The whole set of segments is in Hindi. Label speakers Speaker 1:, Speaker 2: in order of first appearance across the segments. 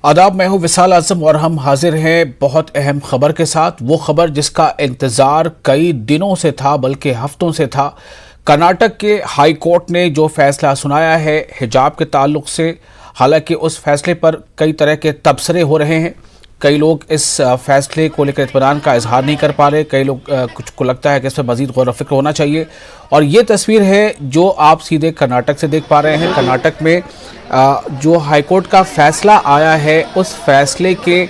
Speaker 1: आदाब, मैं हूं विशाल आजम और हम हाजिर हैं बहुत अहम खबर के साथ। वो खबर जिसका इंतज़ार कई दिनों से था, बल्कि हफ्तों से था। कर्नाटक के हाई कोर्ट ने जो फैसला सुनाया है हिजाब के ताल्लुक से, हालांकि उस फैसले पर कई तरह के तबसरे हो रहे हैं। कई लोग इस फैसले को लेकर इत्मीनान का इजहार नहीं कर पा रहे। कई लोग कुछ को लगता है कि इस पर मज़ीद गौर व फिक्र होना चाहिए। और ये तस्वीर है जो आप सीधे कर्नाटक से देख पा रहे हैं। कर्नाटक में जो हाईकोर्ट का फैसला आया है, उस फैसले के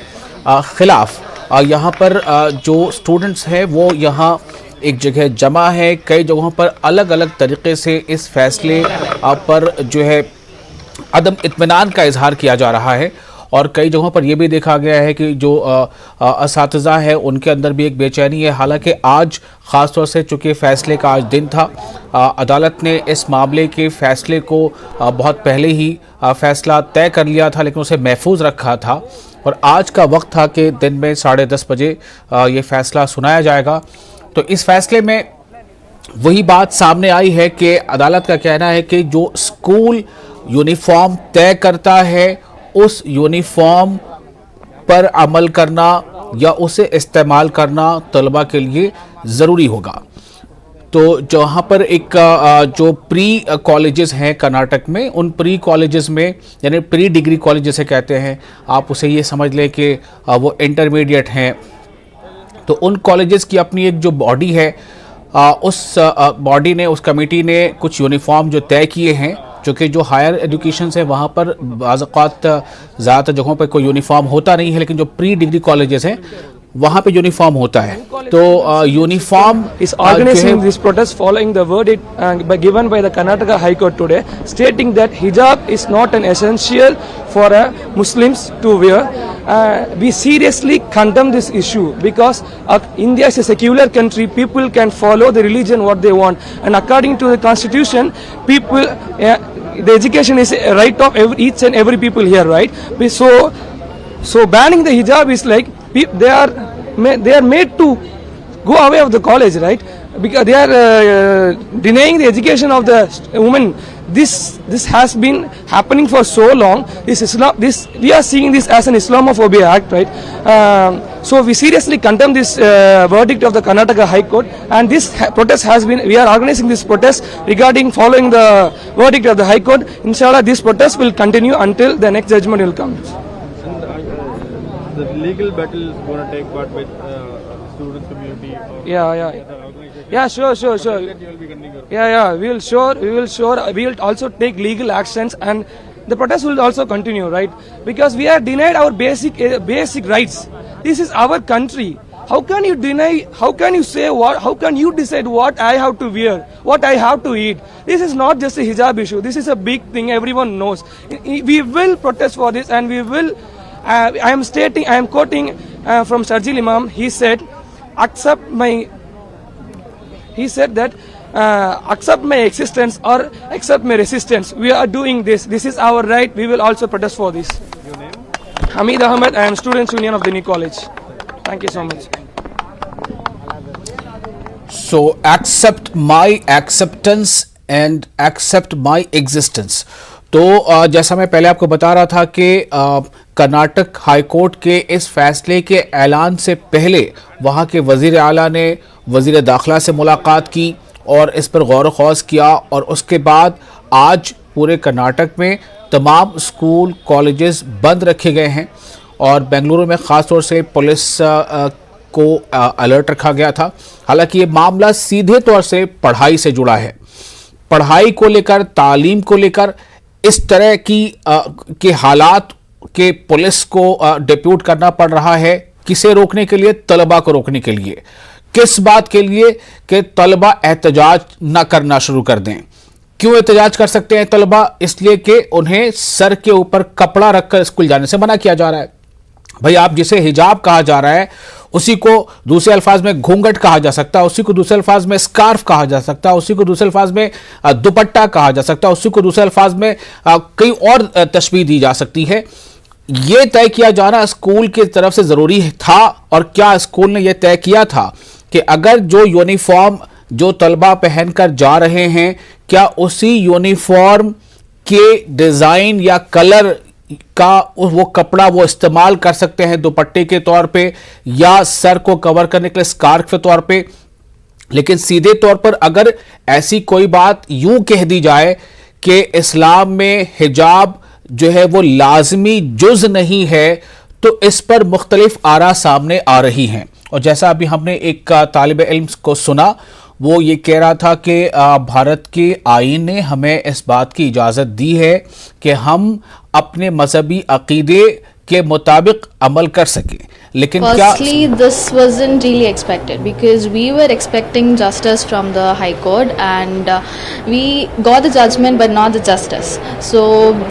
Speaker 1: ख़िलाफ़ यहाँ पर जो स्टूडेंट्स हैं वो यहाँ एक जगह जमा है। कई जगहों पर अलग अलग तरीक़े से इस फैसले पर जो है अदम इत्मीनान का इजहार किया जा रहा है। और कई जगहों पर यह भी देखा गया है कि जो असातिज़ा है उनके अंदर भी एक बेचैनी है। हालांकि आज ख़ास तौर से चूँकि फ़ैसले का आज दिन था, अदालत ने इस मामले के फ़ैसले को बहुत पहले ही फ़ैसला तय कर लिया था, लेकिन उसे महफूज रखा था। और आज का वक्त था कि दिन में 10:30 बजे ये फ़ैसला सुनाया जाएगा। तो इस फैसले में वही बात सामने आई है कि अदालत का कहना है कि जो स्कूल यूनिफॉर्म तय करता है उस यूनिफॉर्म पर अमल करना या उसे इस्तेमाल करना तलबा के लिए ज़रूरी होगा। तो जहाँ पर एक जो प्री कॉलेजेस हैं कर्नाटक में, उन प्री कॉलेजेस में यानी प्री डिग्री कॉलेज जैसे कहते हैं, आप उसे ये समझ लें कि वो इंटरमीडिएट हैं। तो उन कॉलेजेस की अपनी एक जो बॉडी है, उस बॉडी ने, उस कमेटी ने कुछ यूनिफॉर्म जो तय किए हैं, जो कि जो हायर एजुकेशन है वहाँ पर बाज़-औक़ात ज़्यादातर जगहों पर कोई यूनिफॉर्म होता नहीं है, लेकिन जो प्री डिग्री कॉलेजेस हैं वहाँ पे यूनिफॉर्म होता है। तो uniform
Speaker 2: is organizing this protest following the verdict given by the Karnataka High Court today, stating that hijab is not an essential for Muslims to wear. We seriously condemn this issue because India is a secular country. People can follow the religion what they want, and according to the constitution, people the education is a right of each and every people here, right? So banning the hijab is like they are made to go away of the college, right? Because they are denying the education of the women. This has been happening for so long. This we are seeing this as an Islamophobia act, right? So we seriously condemn this verdict of the Karnataka High Court, and this protest has been. We are organizing this protest regarding following the verdict of the High Court. Inshallah, this protest will continue until the next judgment will come.
Speaker 3: The legal battle is going to take part with student community.
Speaker 2: Yeah, sure. We will also take legal actions, and the protest will also continue, right? Because we are denied our basic rights. This is our country. How can you deny? How can you say what? How can you decide what I have to wear, what I have to eat? This is not just a hijab issue. This is a big thing. Everyone knows. We will protest for this, and we will. I am quoting from Sharjil Imam. He said that accept my existence or accept my resistance. We are doing this. This is our right. We will also protest for this.
Speaker 3: Your name?
Speaker 2: Hamid Ahmed. I am Students Union of the New College. Thank you so much.
Speaker 1: So accept my acceptance and accept my existence. तो जैसा मैं पहले आपको बता रहा था कि कर्नाटक हाई कोर्ट के इस फैसले के ऐलान से पहले वहाँ के वज़ीर आला ने वज़ीर दाखिला से मुलाकात की और इस पर गौर व ख़ौज़ किया। और उसके बाद आज पूरे कर्नाटक में तमाम स्कूल कॉलेजेस बंद रखे गए हैं और बेंगलुरु में ख़ास तौर से पुलिस को अलर्ट रखा गया था। हालांकि ये मामला सीधे तौर से पढ़ाई से जुड़ा है। पढ़ाई को लेकर, तालीम को लेकर इस तरह के हालात के पुलिस को डिप्यूट करना पड़ रहा है। किसे रोकने के लिए? तलबा को रोकने के लिए। किस बात के लिए? कि तलबा एहतजाज ना करना शुरू कर दें। क्यों एहतजाज कर सकते हैं तलबा? इसलिए कि उन्हें सर के ऊपर कपड़ा रखकर स्कूल जाने से मना किया जा रहा है। भाई, आप जिसे हिजाब कहा जा रहा है उसी को दूसरे अल्फाज में घूंघट कहा जा सकता है, उसी को दूसरे अल्फाज में स्कार्फ कहा जा सकता है, उसी को दूसरे अल्फाज में दुपट्टा कहा जा सकता है, उसी को दूसरे अल्फाज में कई और तशबीह दी जा सकती है। ये तय किया जाना स्कूल की तरफ से ज़रूरी था। और क्या स्कूल ने यह तय किया था कि अगर जो यूनिफॉर्म जो तलबा पहनकर जा रहे हैं, क्या उसी यूनिफॉर्म के डिज़ाइन या कलर का वो कपड़ा वो इस्तेमाल कर सकते हैं दुपट्टे के तौर पे या सर को कवर करने के लिए स्कार्फ के तौर पे। लेकिन सीधे तौर पर अगर ऐसी कोई बात यूं कह दी जाए कि इस्लाम में हिजाब जो है वो लाजमी जुज नहीं है, तो इस पर मुख्तलिफ आरा सामने आ रही हैं। और जैसा अभी हमने एक तालिब इल्म को सुना, वो ये कह रहा था कि भारत के आईन ने हमें इस बात की इजाज़त दी है कि हम अपने मजहबी अकीदे के मुताबिक अमल कर सकें। लेकिन
Speaker 4: Firstly, this wasn't really expected because we were expecting justice from the High Court and we got the judgment but not the justice. So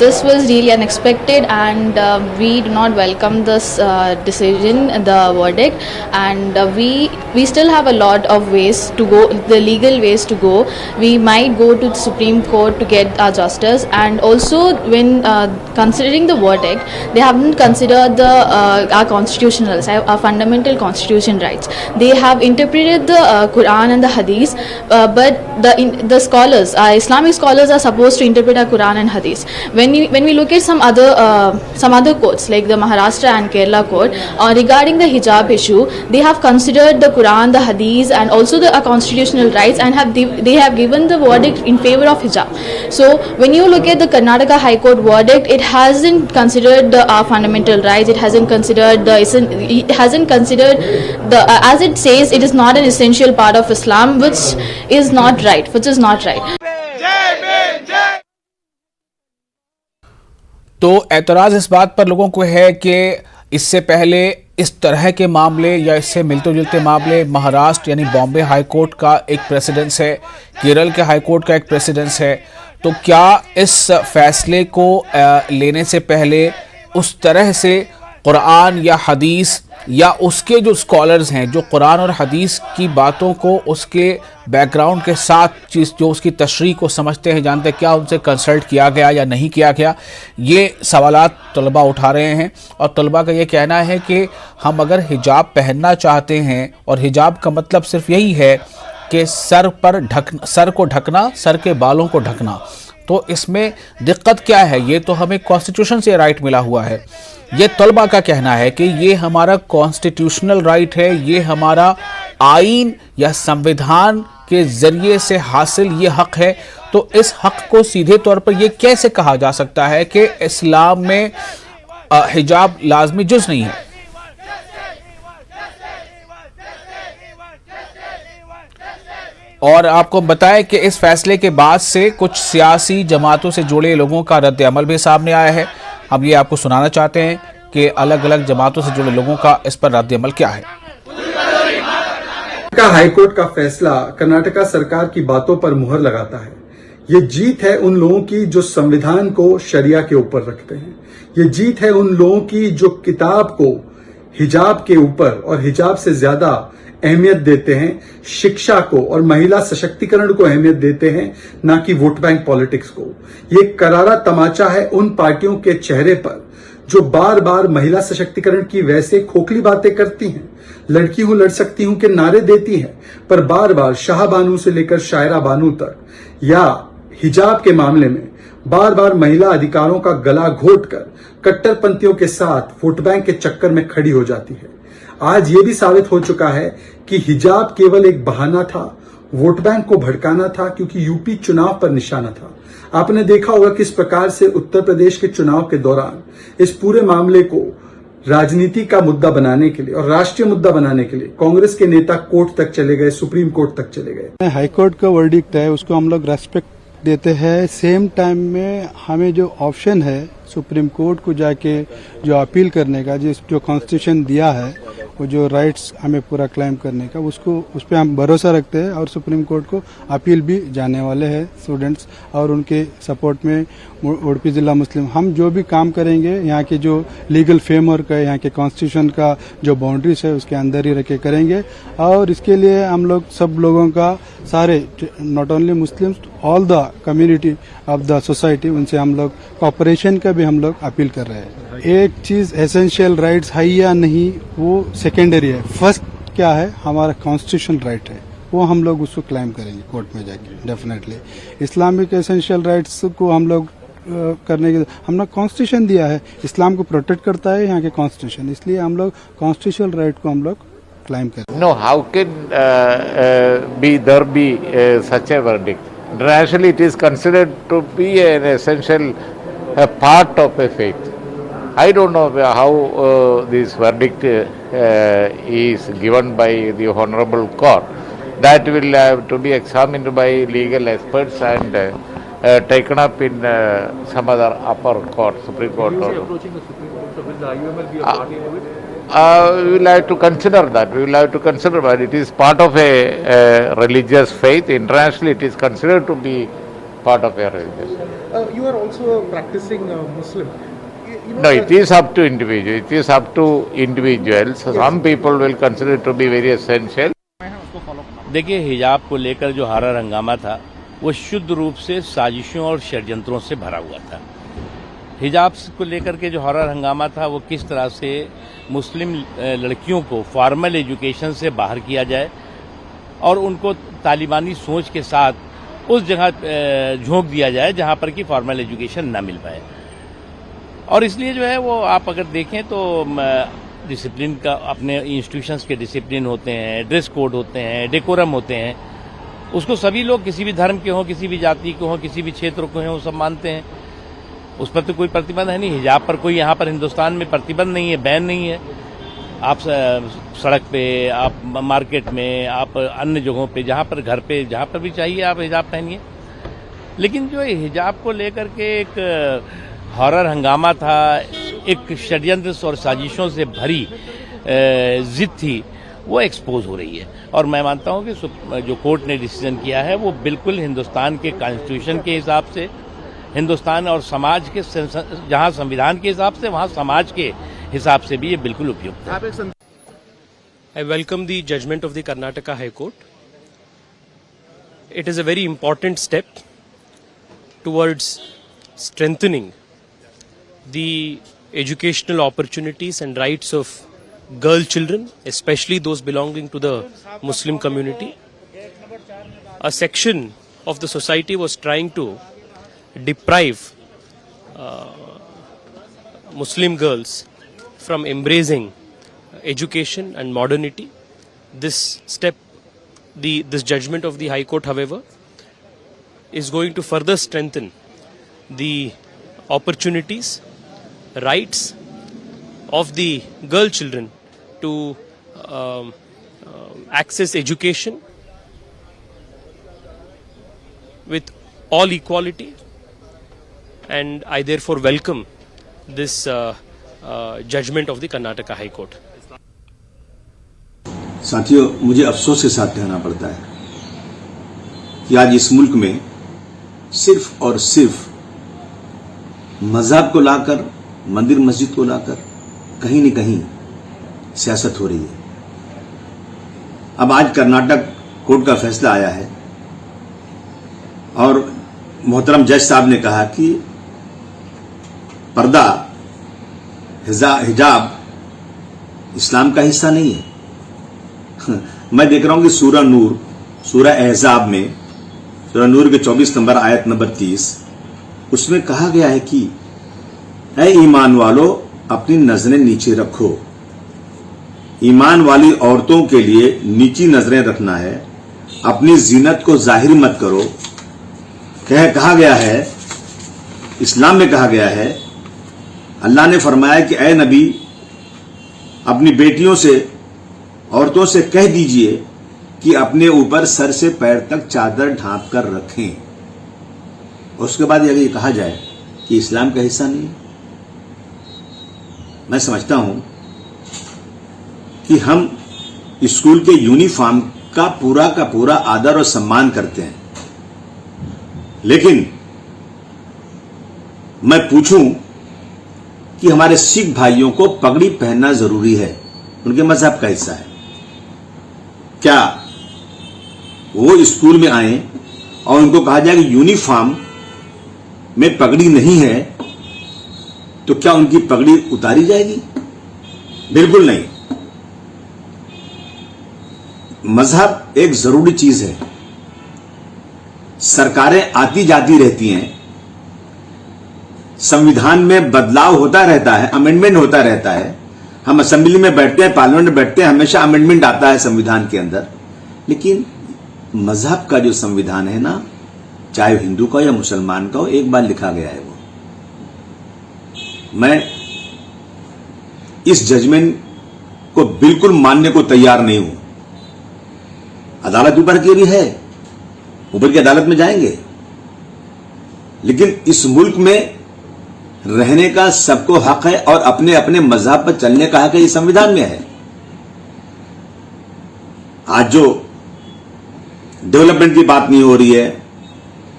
Speaker 4: this was really unexpected and we do not welcome this decision, the verdict, and we still have a lot of ways to go, the legal ways to go. We might go to the Supreme Court to get our justice, and also when considering the verdict, they haven't considered the our constitutional, our fundamental constitution rights. They have interpreted the Quran and the Hadith, but the scholars, Islamic scholars, are supposed to interpret our Quran and Hadith. When we look at some other courts like the Maharashtra and Kerala court regarding the hijab issue, they have considered the Quran, the Hadith, and also the constitutional rights, and they have given the verdict in favor of hijab. So when you look at the Karnataka High Court verdict, it hasn't considered the fundamental rights. It hasn't considered the as it says, it is not an essential part of Islam, which is not right.
Speaker 1: तो एतराज इस बात पर लोगों को है कि इससे पहले इस तरह के मामले या इससे मिलते जुलते मामले महाराष्ट्र यानी बॉम्बे हाई कोर्ट का एक प्रेसिडेंस है, केरल के हाई कोर्ट का एक प्रेसिडेंस है। तो क्या इस फैसले को लेने से पहले उस तरह से कुरान या हदीस या उसके जो स्कॉलर्स हैं जो कुरान और हदीस की बातों को उसके बैकग्राउंड के साथ चीज़ जो उसकी तशरीह को समझते हैं, जानते हैं, क्या उनसे कंसल्ट किया गया या नहीं किया गया, ये सवालात तलबा उठा रहे हैं। और तलबा का ये कहना है कि हम अगर हिजाब पहनना चाहते हैं, और हिजाब का मतलब सिर्फ यही है कि सर को ढकना, सर के बालों को ढकना, तो इसमें दिक्कत क्या है? ये तो हमें कॉन्स्टिट्यूशन से राइट मिला हुआ है। ये तलबा का कहना है कि ये हमारा कॉन्स्टिट्यूशनल राइट है, ये हमारा आइन या संविधान के जरिए से हासिल ये हक है। तो इस हक को सीधे तौर पर ये कैसे कहा जा सकता है कि इस्लाम में हिजाब लाजमी जुज नहीं है? और आपको बताएं कि इस फैसले के बाद से कुछ सियासी जमातों से जुड़े लोगों का रद्द अमल भी सामने आया है। हम ये आपको सुनाना चाहते हैं कि अलग अलग जमातों से जुड़े लोगों का इस पर रद्द अमल क्या है।
Speaker 5: हाईकोर्ट का फैसला कर्नाटका सरकार की बातों पर मुहर लगाता है। ये जीत है उन लोगों की जो संविधान को शरिया के ऊपर रखते हैं। ये जीत है उन लोगों की जो किताब को हिजाब के ऊपर और हिजाब से ज्यादा अहमियत देते हैं, शिक्षा को और महिला सशक्तिकरण को अहमियत देते हैं, ना कि वोट बैंक पॉलिटिक्स को। ये करारा तमाचा है उन पार्टियों के चेहरे पर जो बार बार महिला सशक्तिकरण की वैसे खोखली बातें करती हैं, लड़की हूं लड़ सकती हूं के नारे देती हैं, पर बार बार शाह बानू से लेकर शायरा बानू तक या हिजाब के मामले में बार बार महिला अधिकारों का गला घोटकर कट्टरपंथियों के साथ वोट बैंक के चक्कर में खड़ी हो जाती है। आज ये भी साबित हो चुका है कि हिजाब केवल एक बहाना था, वोट बैंक को भड़काना था, क्योंकि यूपी चुनाव पर निशाना था। आपने देखा होगा किस प्रकार से उत्तर प्रदेश के चुनाव के दौरान इस पूरे मामले को राजनीति का मुद्दा बनाने के लिए और राष्ट्रीय मुद्दा बनाने के लिए कांग्रेस के नेता कोर्ट तक चले गए, सुप्रीम कोर्ट तक चले गए।
Speaker 6: हाईकोर्ट का वर्डिक्ट है, उसको हम लोग रेस्पेक्ट देते हैं। सेम टाइम में हमें जो ऑप्शन है सुप्रीम कोर्ट को जाके जो अपील करने का, जो कॉन्स्टिट्यूशन दिया है, वो जो राइट्स हमें पूरा क्लेम करने का, उसको उस पर हम भरोसा रखते हैं। और सुप्रीम कोर्ट को अपील भी जाने वाले हैं स्टूडेंट्स, और उनके सपोर्ट में उडुपी जिला मुस्लिम हम जो भी काम करेंगे यहाँ के जो लीगल फ्रेमवर्क है, यहाँ के कॉन्स्टिट्यूशन का जो बाउंड्रीज है, उसके अंदर ही रख के करेंगे। और इसके लिए हम लोग सब लोगों का, सारे not only Muslims, all the community of the society, उनसे हम लोग कॉपरेशन का भी हम लोग अपील कर रहे हैं। एक चीज एसेंशियल राइट्स है या नहीं वो सेकेंडरी है, फर्स्ट क्या है हमारा कॉन्स्टिट्यूशन राइट है, वो हम लोग उसको क्लेम करेंगे कोर्ट में जाके डेफिनेटली। इस्लामिक एसेंशियल राइट्स को हम लोग करने के हमने कॉन्स्टिट्यूशन दिया है, इस्लाम को प्रोटेक्ट करता है यहाँ के कॉन्स्टिट्यूशन, इसलिए हम लोग कॉन्स्टिट्यूशनल राइट को हम लोग क्लाइम करते हैं।
Speaker 7: No, how can there be such a verdict? Internationally, it is considered to be an essential part of a faith. I don't know how this verdict is given by the Honorable Court. That will have to be examined by legal experts and taken up in some other upper court, Supreme Court.
Speaker 3: Approaching the Supreme Court, so will the IUML be a party to it?
Speaker 7: We will have to consider that. We will have to consider that. It is part of a religious faith. Internationally, it is considered to be part of a religious faith.
Speaker 8: You are also a practicing Muslim.
Speaker 7: No, it is up to individual. It is up to individuals. Some people will consider it to be very essential.
Speaker 9: देखिए, हिजाब को लेकर जो हारा हंगामा था वो शुद्ध रूप से साजिशों और षड्यंत्रों से भरा हुआ था। हिजाब को लेकर के जो हारा हंगामा था वो किस तरह से मुस्लिम लड़कियों को फॉर्मल एजुकेशन से बाहर किया जाए और उनको तालिबानी सोच के साथ उस जगह झोंक दिया जाए जहां पर कि फॉर्मल एजुकेशन ना मिल पाए। और इसलिए जो है वो आप अगर देखें तो डिसिप्लिन का, अपने इंस्टीट्यूशंस के डिसिप्लिन होते हैं, ड्रेस कोड होते हैं, डेकोरम होते हैं, उसको सभी लोग किसी भी धर्म के हों, किसी भी जाति के हों, किसी भी क्षेत्र के हों, सब मानते हैं। उस पर तो कोई प्रतिबंध है नहीं। हिजाब पर कोई यहाँ पर हिंदुस्तान में प्रतिबंध नहीं है, बैन नहीं है। आप सड़क पे, आप मार्केट में, आप अन्य जगहों पे, जहाँ पर घर पे, जहाँ पर भी चाहिए आप हिजाब पहनिए। लेकिन जो हिजाब को लेकर के एक हॉरर हंगामा था, एक षड्यंत्र और साजिशों से भरी जिद थी, वो एक्सपोज हो रही है। और मैं मानता हूँ कि जो कोर्ट ने डिसीजन किया है वो बिल्कुल हिंदुस्तान के कॉन्स्टिट्यूशन के हिसाब से, हिंदुस्तान और समाज के, जहाँ संविधान के हिसाब से वहाँ समाज के हिसाब से भी ये बिल्कुल उपयुक्त है।
Speaker 10: I welcome the judgment of the Karnataka High Court. It is a very important step towards strengthening the educational opportunities and rights of girl children, especially those belonging to the Muslim community. A section of the society was trying to deprive Muslim girls from embracing education and modernity. This step, this judgment of the High Court, however, is going to further strengthen the opportunities, rights of the girl children to access education with all equality, and I therefore welcome this judgment of the Karnataka High Court.
Speaker 11: साथियों, मुझे अफसोस के साथ कहना पड़ता है कि आज इस मुल्क में सिर्फ और सिर्फ मजहब को लाकर, मंदिर मस्जिद को लाकर कहीं न कहीं सियासत हो रही है। अब आज कर्नाटक कोर्ट का फैसला आया है और मोहतरम जज साहब ने कहा कि पर्दा, हिजाब इस्लाम का हिस्सा नहीं है। मैं देख रहा हूं कि सूरह नूर, सूरह अहज़ाब में, सूरह नूर के 24 नंबर आयत नंबर 30, उसमें कहा गया है कि ऐ ईमान वालों, अपनी नजरें नीचे रखो। ईमान वाली औरतों के लिए नीची नजरें रखना है, अपनी जीनत को जाहिर मत करो। कहा गया है, इस्लाम में कहा गया है, अल्लाह ने फरमाया कि ऐ नबी, अपनी बेटियों से, औरतों से कह दीजिए कि अपने ऊपर सर से पैर तक चादर ढांप कर रखें। उसके बाद अगर ये कहा जाए कि इस्लाम का हिस्सा नहीं, मैं समझता हूं कि हम स्कूल के यूनिफॉर्म का पूरा आदर और सम्मान करते हैं, लेकिन मैं पूछूं कि हमारे सिख भाइयों को पगड़ी पहनना जरूरी है, उनके मजहब का हिस्सा है। क्या वो स्कूल में आए और उनको कहा जाए कि यूनिफॉर्म में पगड़ी नहीं है, तो क्या उनकी पगड़ी उतारी जाएगी? बिल्कुल नहीं। मजहब एक जरूरी चीज है। सरकारें आती जाती रहती हैं, संविधान में बदलाव होता रहता है, अमेंडमेंट होता रहता है। हम असेंबली में बैठते हैं, पार्लियामेंट में बैठते हैं, हमेशा अमेंडमेंट आता है संविधान के अंदर। लेकिन मजहब का जो संविधान है ना, चाहे हिंदू का या मुसलमान का हो, एक बार लिखा गया है वो। मैं इस जजमेंट को बिल्कुल मानने को तैयार नहीं हूं। अदालत ऊपर की भी है, ऊपर की अदालत में जाएंगे, लेकिन इस मुल्क में रहने का सबको हक है और अपने अपने मजहब पर चलने का हक है, ये संविधान में है। आज जो डेवलपमेंट की बात नहीं हो रही है,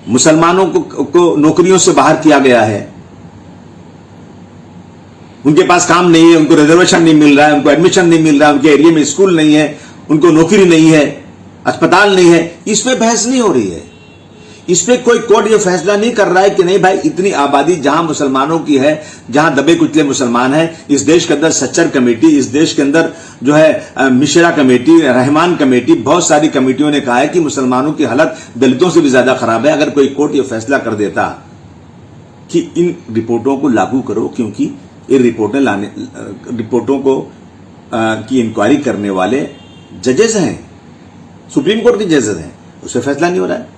Speaker 11: मुसलमानों को नौकरियों से बाहर किया गया है, उनके पास काम नहीं है, उनको रिजर्वेशन नहीं मिल रहा है, उनको एडमिशन नहीं मिल रहा है, उनके एरिया में स्कूल नहीं है, उनको नौकरी नहीं है, अस्पताल नहीं है, इस पे बहस नहीं हो रही है। इस पे कोई कोर्ट ये फैसला नहीं कर रहा है कि नहीं भाई, इतनी आबादी जहां मुसलमानों की है, जहां दबे कुचले मुसलमान हैं, इस देश के अंदर सच्चर कमेटी, इस देश के अंदर जो है मिश्रा कमेटी, रहमान कमेटी, बहुत सारी कमेटियों ने कहा है कि मुसलमानों की हालत दलितों से भी ज्यादा खराब है। अगर कोई कोर्ट ये फैसला कर देता कि इन रिपोर्टों को लागू करो, क्योंकि इन रिपोर्टों को की इंक्वायरी करने वाले जजेस हैं, सुप्रीम कोर्ट के जजेस हैं, उससे फैसला नहीं हो रहा है।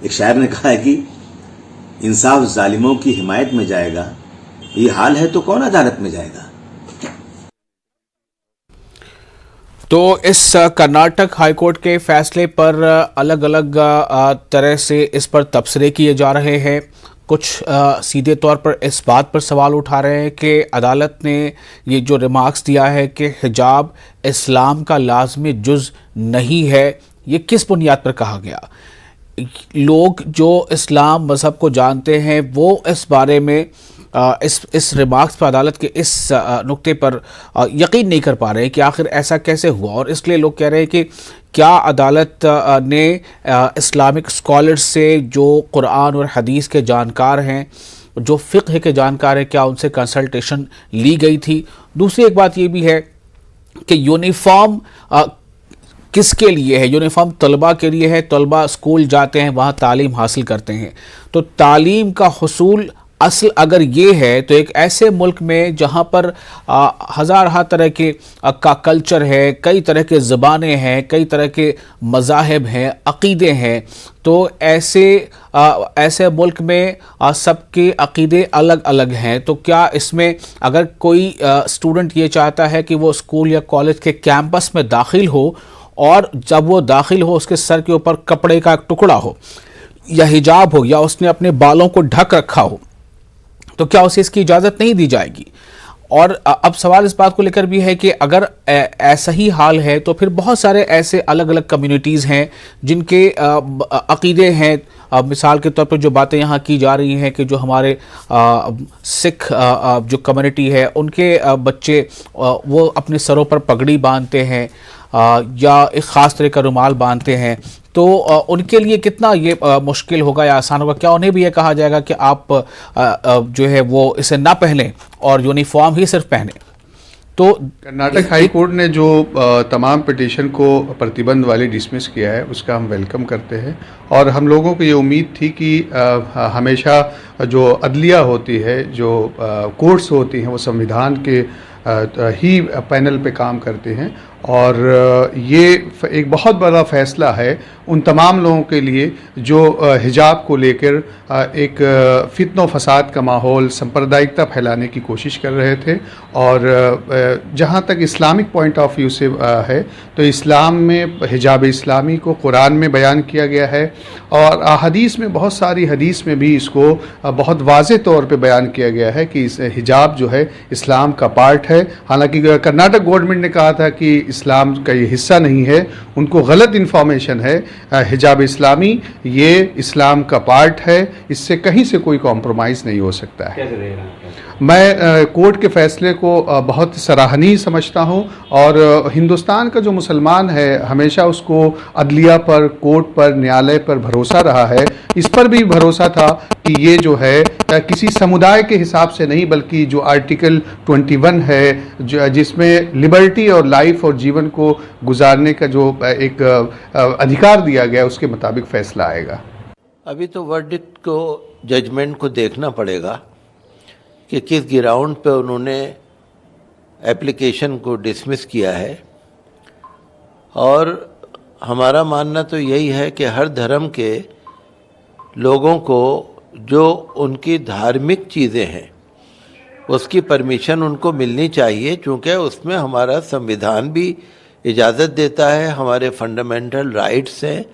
Speaker 11: एक शायर ने कहा है कि इंसाफ जालिमों की हिमायत में जाएगा, ये हाल है तो कौन अदालत में जाएगा।
Speaker 1: तो इस कर्नाटक हाईकोर्ट के फैसले पर अलग अलग तरह से इस पर तबसरे किए जा रहे हैं। कुछ सीधे तौर पर इस बात पर सवाल उठा रहे हैं कि अदालत ने ये जो रिमार्क्स दिया है कि हिजाब इस्लाम का लाजमी जुज़ नहीं है, ये किस बुनियाद पर कहा गया। लोग जो इस्लाम मज़हब को जानते हैं वो इस बारे में इस रिमार्क्स पर, अदालत के इस नुक्ते पर यकीन नहीं कर पा रहे हैं कि आखिर ऐसा कैसे हुआ। और इसलिए लोग कह रहे हैं कि क्या अदालत ने इस्लामिक स्कॉलर्स से जो कुरान और हदीस के जानकार हैं, जो फ़िक़्ह के जानकार हैं, क्या उनसे कंसल्टेशन ली गई थी। दूसरी एक बात ये भी है कि यूनिफॉर्म किसके लिए है। यूनिफॉर्म तलबा के लिए है। तलबा स्कूल जाते हैं, वहाँ तालीम हासिल करते हैं, तो तालीम का हुसूल असल अगर ये है तो एक ऐसे मुल्क में जहाँ पर हज़ार तरह के का कल्चर है, कई तरह के ज़बानें हैं, कई तरह के मज़ाहिब हैं, अक़ीदे हैं, तो ऐसे मुल्क में सबके अक़ीदे अलग अलग हैं। तो क्या इसमें अगर कोई स्टूडेंट ये चाहता है कि वो स्कूल या कॉलेज के कैंपस में दाखिल हो और जब वो दाखिल हो उसके सर के ऊपर कपड़े का एक टुकड़ा हो या हिजाब हो या उसने अपने बालों को ढक रखा हो, तो क्या उसे इसकी इजाज़त नहीं दी जाएगी। और अब सवाल इस बात को लेकर भी है कि अगर ऐसा ही हाल है तो फिर बहुत सारे ऐसे अलग अलग कम्युनिटीज़ हैं जिनके अक़ीदे हैं। मिसाल के तौर पर जो बातें यहाँ की जा रही हैं कि जो हमारे सिख जो कम्युनिटी है उनके बच्चे वो अपने सरों पर पगड़ी बांधते हैं या एक ख़ास तरह का रुमाल बांधते हैं, तो उनके लिए कितना ये मुश्किल होगा या आसान होगा। क्या उन्हें भी ये कहा जाएगा कि आप जो है वो इसे ना पहने और यूनिफॉर्म ही सिर्फ पहने। तो
Speaker 12: कर्नाटक हाई कोर्ट ने जो तमाम पिटीशन को प्रतिबंध वाली डिसमिस किया है उसका हम वेलकम करते हैं और हम लोगों को ये उम्मीद थी कि हमेशा जो अदलिया होती है, जो कोर्ट्स होती हैं, वो संविधान के ही पैनल पे काम करते हैं और ये एक बहुत बड़ा फ़ैसला है उन तमाम लोगों के लिए जो हिजाब को लेकर एक फितनो फसाद का माहौल, सांप्रदायिकता फैलाने की कोशिश कर रहे थे। और जहाँ तक इस्लामिक पॉइंट ऑफ व्यू से है तो इस्लाम में हिजाब इस्लामी को कुरान में बयान किया गया है और हदीस में, बहुत सारी हदीस में भी इसको बहुत वाज़े तौर पे बयान किया गया है कि इस हिजाब जो है इस्लाम का पार्ट है। हालांकि कर्नाटक गवर्नमेंट ने कहा था कि इस्लाम का ये हिस्सा नहीं है, उनको गलत इन्फॉर्मेशन है। हिजाब इस्लामी ये इस्लाम का पार्ट है, इससे कहीं से कोई कॉम्प्रोमाइज़ नहीं हो सकता है। मैं कोर्ट के फैसले को बहुत सराहनीय समझता हूं और हिंदुस्तान का जो मुसलमान है हमेशा उसको अदलिया पर, कोर्ट पर, न्यायालय पर भरोसा रहा है। इस पर भी भरोसा था कि ये जो है किसी समुदाय के हिसाब से नहीं बल्कि जो आर्टिकल 21 है जिसमें लिबर्टी और लाइफ और जीवन को गुजारने का जो एक अधिकार दिया गया उसके मुताबिक फैसला आएगा।
Speaker 13: अभी तो वर्डिक्ट को, जजमेंट को देखना पड़ेगा कि किस ग्राउंड पे उन्होंने एप्लीकेशन को डिसमिस किया है। और हमारा मानना तो यही है कि हर धर्म के लोगों को जो उनकी धार्मिक चीज़ें हैं उसकी परमिशन उनको मिलनी चाहिए, क्योंकि उसमें हमारा संविधान भी इजाज़त देता है, हमारे फंडामेंटल राइट्स हैं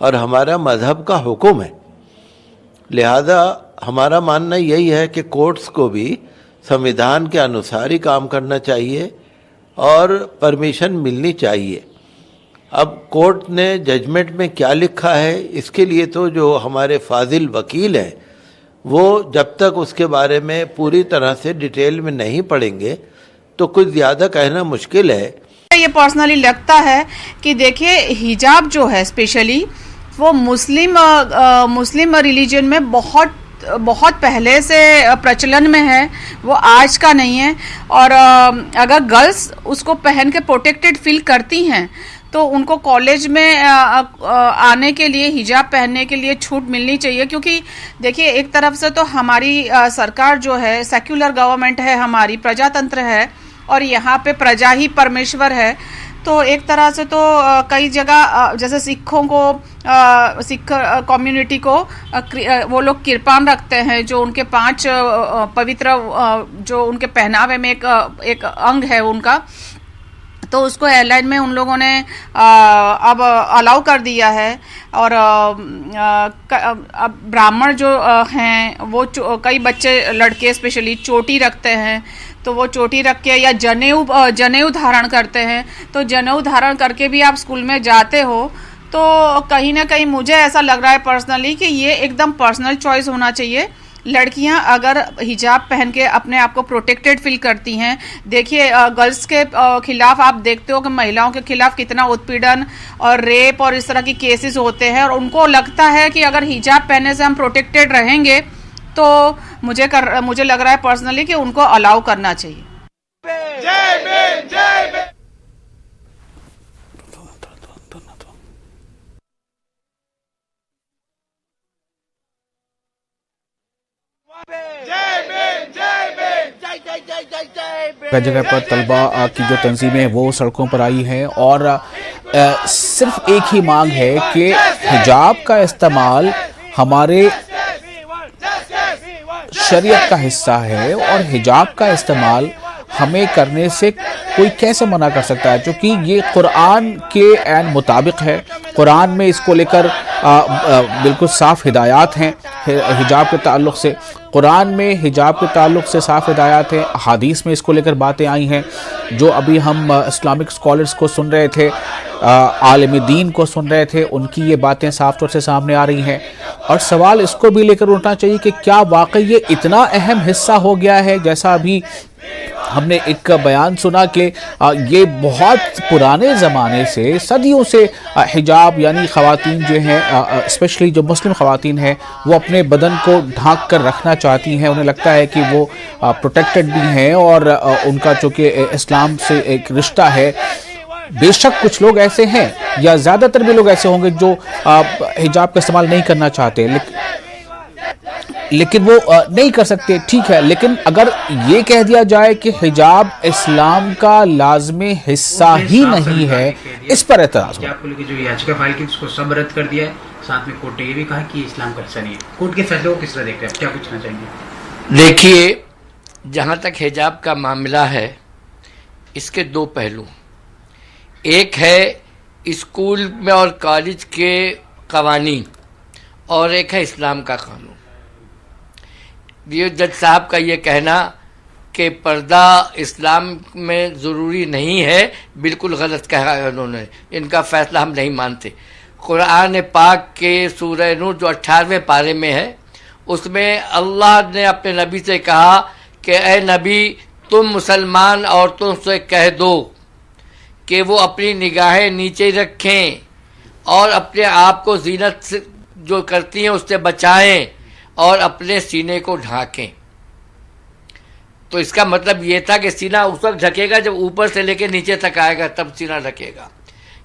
Speaker 13: और हमारा मज़हब का हुक्म है। लिहाजा हमारा मानना यही है कि कोर्ट्स को भी संविधान के अनुसार ही काम करना चाहिए और परमिशन मिलनी चाहिए। अब कोर्ट ने जजमेंट में क्या लिखा है इसके लिए तो जो हमारे फाजिल वकील हैं वो जब तक उसके बारे में पूरी तरह से डिटेल में नहीं पढ़ेंगे तो कुछ ज़्यादा कहना मुश्किल है।
Speaker 14: ये पर्सनली लगता है कि देखिए हिजाब जो है स्पेशली वो मुस्लिम रिलीजन में बहुत पहले से प्रचलन में है, वो आज का नहीं है। और अगर गर्ल्स उसको पहन के प्रोटेक्टेड फील करती हैं तो उनको कॉलेज में आने के लिए हिजाब पहनने के लिए छूट मिलनी चाहिए, क्योंकि देखिए एक तरफ से तो हमारी सरकार जो है सेक्युलर गवर्नमेंट है, हमारी प्रजातंत्र है और यहाँ पे प्रजा ही परमेश्वर है। तो एक तरह से तो कई जगह जैसे सिखों को सिख कम्युनिटी को वो लोग किरपान रखते हैं, जो उनके 5 पवित्र जो उनके पहनावे में एक अंग है उनका, तो उसको एयरलाइन में उन लोगों ने अब अलाउ कर दिया है। और अब ब्राह्मण जो हैं वो कई बच्चे लड़के स्पेशली चोटी रखते हैं, तो वो चोटी रख के या जनेऊ धारण करते हैं। तो जनेऊ धारण करके भी आप स्कूल में जाते हो तो कहीं ना कहीं मुझे ऐसा लग रहा है पर्सनली कि ये एकदम पर्सनल चॉइस होना चाहिए। लड़कियां अगर हिजाब पहन के अपने आप को प्रोटेक्टेड फील करती हैं, देखिए गर्ल्स के खिलाफ आप देखते हो कि महिलाओं के खिलाफ कितना उत्पीड़न और रेप और इस तरह की केसेस होते हैं, और उनको लगता है कि अगर हिजाब पहनने से हम प्रोटेक्टेड रहेंगे तो मुझे लग रहा है पर्सनली कि उनको अलाउ करना चाहिए।
Speaker 1: जगह जगह पर तलबा की जो तंजीमें वो सड़कों पर आई हैं और सिर्फ एक ही मांग है कि हिजाब का इस्तेमाल हमारे शरीयत का हिस्सा है और हिजाब का इस्तेमाल हमें करने से कोई कैसे मना कर सकता है, क्योंकि ये कुरान के ऐन मुताबिक है। कुरान में इसको लेकर बिल्कुल साफ हिदायत हैं हिजाब के ताल्लुक़ से, कुरान में हिजाब के ताल्लुक़ से साफ हिदायत है, हदीस में इसको लेकर बातें आई हैं। जो अभी हम इस्लामिक स्कॉलर्स को सुन रहे थे, आलिम दीन को सुन रहे थे, उनकी ये बातें साफ तौर से सामने आ रही हैं। और सवाल इसको भी लेकर उठना चाहिए कि क्या वाकई ये इतना अहम हिस्सा हो गया है, जैसा अभी हमने एक बयान सुना कि ये बहुत पुराने ज़माने से सदियों से हिजाब यानी ख़वातीन जो हैं स्पेशली जो मुस्लिम ख़वातीन हैं वो अपने बदन को ढांक कर रखना चाहती हैं। उन्हें लगता है कि वो प्रोटेक्टेड भी हैं और उनका चूँकि इस्लाम से एक रिश्ता है। बेशक कुछ लोग ऐसे हैं या ज़्यादातर भी लोग ऐसे होंगे जो हिजाब का इस्तेमाल नहीं करना चाहते, लेकिन वो नहीं कर सकते, ठीक है। लेकिन अगर ये कह दिया जाए कि हिजाब इस्लाम का लाजमी हिस्सा ही नहीं है, इस पर एतराज हो।
Speaker 15: आपको लेकर जो याचिका फाइल की उसको सब रद्द कर दिया है, साथ में कोर्ट ने ये भी कहा कि इस्लाम का हिस्सा नहीं है। कोर्ट के फैसले को किस तरह देखते हैं, आप क्या पूछना चाहेंगे?
Speaker 16: देखिए, जहाँ तक हिजाब का मामला है इसके 2 पहलू, एक है स्कूल में और कॉलेज के कवानीन और एक है इस्लाम का कानून। ये जज साहब का ये कहना कि पर्दा इस्लाम में ज़रूरी नहीं है, बिल्कुल गलत कहा है उन्होंने। इनका फ़ैसला हम नहीं मानते। कुरान पाक के सूरह नूर जो 18वें पारे में है उसमें अल्लाह ने अपने नबी से कहा कि ए नबी, तुम मुसलमान औरतों से कह दो कि वो अपनी निगाहें नीचे रखें और अपने आप को जीनत से जो करती हैं उससे बचाएं और अपने सीने को ढांकें। तो इसका मतलब ये था कि सीना उस वक्त ढकेगा जब ऊपर से लेकर नीचे तक आएगा, तब सीना ढकेगा।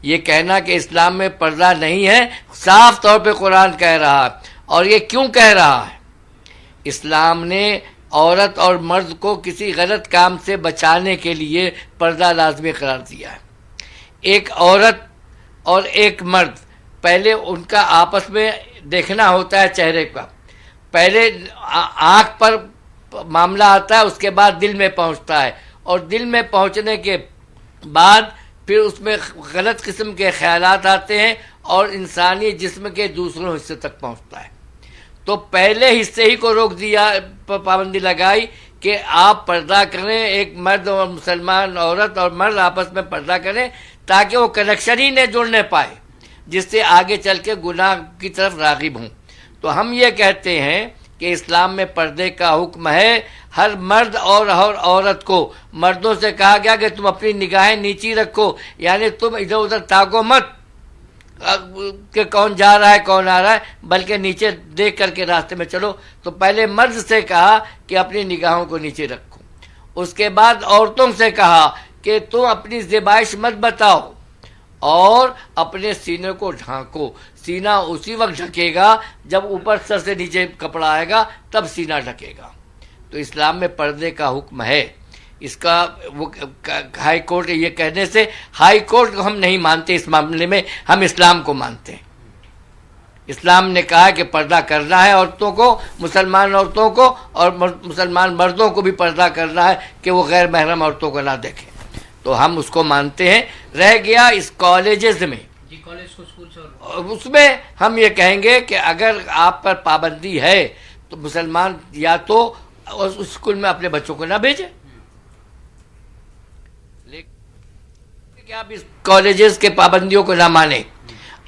Speaker 16: ये कहना कि इस्लाम में पर्दा नहीं है साफ तौर पे कुरान कह रहा है। और ये क्यों कह रहा है? इस्लाम ने औरत और मर्द को किसी गलत काम से बचाने के लिए पर्दा लाजमी करार दिया है। एक औरत और एक मर्द, पहले उनका आपस में देखना होता है चेहरे का, पहले आँख पर मामला आता है, उसके बाद दिल में पहुंचता है, और दिल में पहुंचने के बाद फिर उसमें गलत किस्म के ख्यालात आते हैं और इंसानी जिस्म के दूसरों हिस्से तक पहुंचता है। तो पहले हिस्से ही को रोक दिया, पाबंदी लगाई कि आप पर्दा करें, एक मर्द और मुसलमान औरत और मर्द आपस में पर्दा करें, ताकि वो कनेक्शन ही नहीं जुड़ने पाए, जिससे आगे चल के गुनाह की तरफ राग़िब हों। तो हम ये कहते हैं कि इस्लाम में पर्दे का हुक्म है। हर मर्द और औरत को, मर्दों से कहा गया कि तुम अपनी निगाहें नीची रखो, यानी तुम इधर उधर ताको मत कि कौन जा रहा है कौन आ रहा है, बल्कि नीचे देख करके रास्ते में चलो। तो पहले मर्द से कहा कि अपनी निगाहों को नीचे रखो, उसके बाद औरतों से कहा कि तुम अपनी ज़बाइश मत बताओ और अपने सीने को ढांको। सीना उसी वक्त ढकेगा जब ऊपर सर से नीचे कपड़ा आएगा, तब सीना ढकेगा। तो इस्लाम में पर्दे का हुक्म है। इसका वो हाई कोर्ट ये कहने से, हाई कोर्ट को हम नहीं मानते इस मामले में, हम इस्लाम को मानते हैं। इस्लाम ने कहा कि पर्दा करना है औरतों को, मुसलमान औरतों को, और मुसलमान मर्दों को भी पर्दा करना है कि वो गैर महरम औरतों को ना देखें। तो हम उसको मानते हैं। रह गया इस कॉलेजेस में,
Speaker 15: कॉलेज को स्कूल
Speaker 16: उसमें हम ये कहेंगे कि अगर आप पर पाबंदी है तो मुसलमान या तो उस स्कूल में अपने बच्चों को ना भेजें, लेकिन आप इस कॉलेजेस के पाबंदियों को ना माने।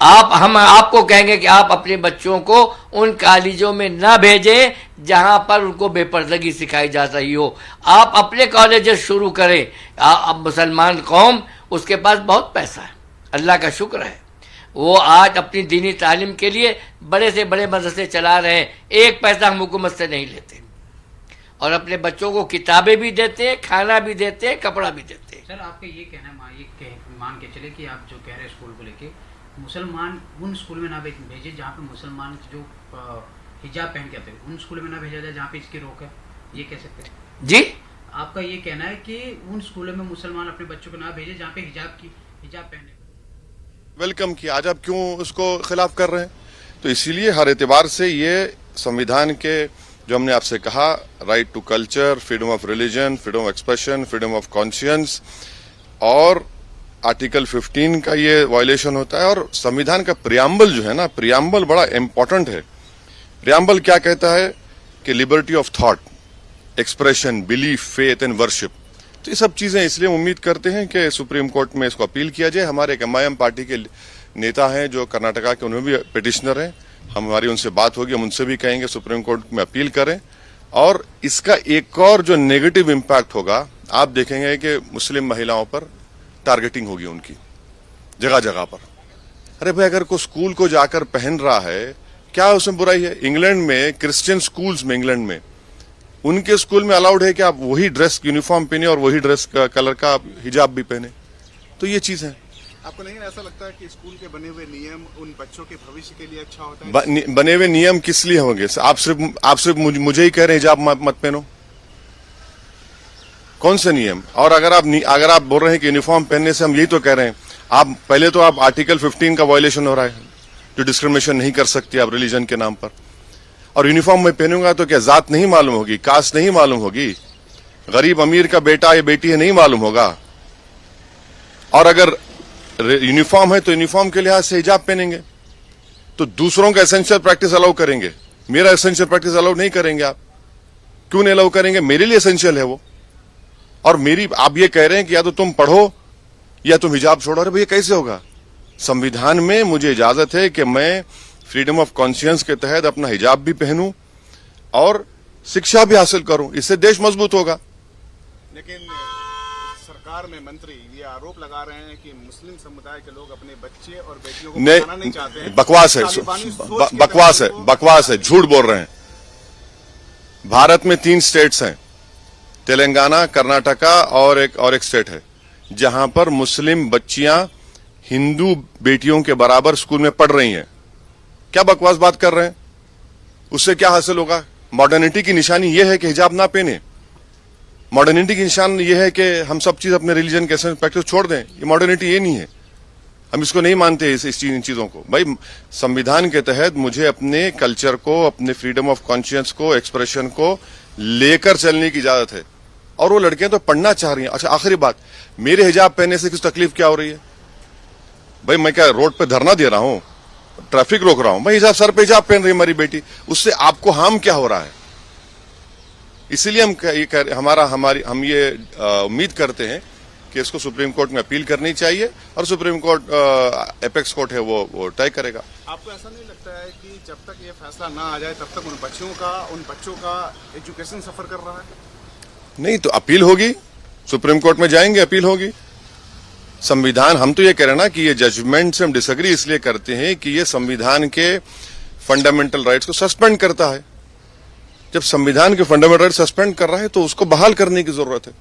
Speaker 16: हम आपको कहेंगे कि आप अपने बच्चों को उन कॉलेजों में ना भेजें जहां पर उनको बेपर्दगी सिखाई जा रही हो। आप अपने कॉलेजेस शुरू करें। अब मुसलमान कौम, उसके पास बहुत पैसा है, अल्लाह का शुक्र है, वो आज अपनी दीनी तालीम के लिए बड़े से बड़े मदरसे चला रहे हैं। एक पैसा हम हुकूमत से नहीं लेते, और अपने बच्चों को किताबें भी देते हैं, खाना भी देते हैं, कपड़ा भी देते हैं।
Speaker 15: सर, आपका ये कहना मान के चले कि आप जो कह रहे हैं स्कूल को लेके, मुसलमान उन स्कूल में ना भेजे जहाँ पे मुसलमान जो हिजाब पहन के आते हैं, उन स्कूल में ना भेजा जाए जहाँ पे इसकी रोक है, ये कह सकते हैं
Speaker 16: जी?
Speaker 15: आपका ये कहना है कि उन स्कूलों में मुसलमान अपने बच्चों को ना भेजे जहाँ पे हिजाब पहने।
Speaker 17: वेलकम किया, आज आप क्यों उसको खिलाफ कर रहे हैं? तो इसीलिए हर एतबार से ये संविधान के जो हमने आपसे कहा, right to culture, freedom of religion, freedom of expression, freedom of conscience, और आर्टिकल 15 का ये वायलेशन होता है। और संविधान का प्रियम्बल जो है ना, प्रियम्बल बड़ा इंपॉर्टेंट है। प्रियम्बल क्या कहता है कि liberty of thought, expression, belief, faith and worship. तो ये सब चीजें इसलिए उम्मीद करते हैं कि सुप्रीम कोर्ट में इसको अपील किया जाए। हमारे एक MIM पार्टी के नेता हैं जो कर्नाटका के, उन्होंने भी पिटिशनर हैं, हमारी उनसे बात होगी, हम उनसे भी कहेंगे सुप्रीम कोर्ट में अपील करें। और इसका एक और जो नेगेटिव इम्पैक्ट होगा, आप देखेंगे कि मुस्लिम महिलाओं पर टारगेटिंग होगी उनकी जगह जगह पर। अरे भाई, अगर कोई स्कूल को जाकर पहन रहा है, क्या उसमें बुराई है? इंग्लैंड में क्रिश्चियन स्कूल्स में, इंग्लैंड में उनके स्कूल में अलाउड है कि आप वही ड्रेस यूनिफॉर्म पहने और वही ड्रेस का कलर का हिजाब भी पहने। तो ये चीज है।
Speaker 8: आपको नहीं ऐसा लगता है कि स्कूल के बने हुए नियम उन बच्चों के भविष्य के लिए अच्छा होता है?
Speaker 17: बने हुए नियम किस लिए होंगे? आप सिर्फ मुझे ही कह रहे हैं हिजाब मत पहनो? कौन से नियम? और अगर आप बोल रहे हैं कि यूनिफॉर्म पहनने से, हम यही तो कह रहे हैं, आप पहले तो आप आर्टिकल 15 का वायलेशन हो रहा है, जो डिस्क्रिमिनेशन नहीं कर सकती आप रिलीजन के नाम पर। और यूनिफॉर्म में पहनूंगा तो क्या जात नहीं मालूम होगी, कास्ट नहीं मालूम होगी, गरीब अमीर का बेटा या बेटी है नहीं मालूम होगा? और अगर यूनिफॉर्म है तो यूनिफॉर्म के लिहाज से हिजाब पहनेंगे, तो दूसरों का एसेंशियल प्रैक्टिस अलाउ करेंगे, मेरा एसेंशियल प्रैक्टिस अलाउ नहीं करेंगे। आप क्यों नहीं अलाउ करेंगे? मेरे लिए एसेंशियल है वो। और आप ये कह रहे हैं कि या तो तुम पढ़ो या तुम हिजाब छोड़ो। अरे भैया, कैसे होगा? संविधान में मुझे इजाजत है कि मैं फ्रीडम ऑफ कॉन्शियंस के तहत अपना हिजाब भी पहनूं और शिक्षा भी हासिल करूं, इससे देश मजबूत होगा।
Speaker 8: लेकिन सरकार में मंत्री ये आरोप लगा रहे हैं कि मुस्लिम समुदाय के लोग अपने बच्चे और बेटियों को पढ़ाना नहीं चाहते हैं।
Speaker 17: बकवास है, बकवास है, झूठ बोल रहे हैं। भारत में 3 स्टेट्स हैं, तेलंगाना, कर्नाटका और एक स्टेट है, जहां पर मुस्लिम बच्चियां हिंदू बेटियों के बराबर स्कूल में पढ़ रही हैं। क्या बकवास बात कर रहे हैं? उससे क्या हासिल होगा? मॉडर्निटी की निशानी यह है कि हिजाब ना पहने। मॉडर्निटी की निशान यह है कि हम सब चीज अपने रिलीजन के प्रैक्टिस छोड़ दें। ये मॉडर्निटी ये नहीं है, हम इसको नहीं मानते इन चीजों को। भाई संविधान के तहत मुझे अपने कल्चर को, अपने फ्रीडम ऑफ कॉन्शियंस को, एक्सप्रेशन को लेकर चलने की इजाजत है। और वो लड़कियां तो पढ़ना चाह रही हैं। अच्छा, आखिरी बात, मेरे हिजाब पहनने से किस तकलीफ क्या हो रही है? भाई मैं क्या रोड पे धरना दे रहा हूं, ट्रैफिक रोक रहा हूं? भाई हिजाब, सर पे हिजाब पहन रही है हमारी बेटी, उससे आपको हार्म क्या हो रहा है? इसीलिए हम ये उम्मीद करते हैं कि इसको सुप्रीम कोर्ट में अपील करनी चाहिए और सुप्रीम कोर्ट एपेक्स कोर्ट है वो तय करेगा।
Speaker 8: आपको ऐसा नहीं लगता है कि जब तक ये फैसला ना आ जाए तब तक उन बच्चों का एजुकेशन सफर कर रहा है?
Speaker 17: नहीं तो अपील होगी, सुप्रीम कोर्ट में जाएंगे, अपील होगी। संविधान, हम तो ये कह रहे हैं ना कि ये जजमेंट से हम डिसएग्री इसलिए करते हैं कि ये संविधान के फंडामेंटल राइट्स को सस्पेंड करता है। जब संविधान के फंडामेंटल राइट सस्पेंड कर रहा है तो उसको बहाल करने की जरूरत है।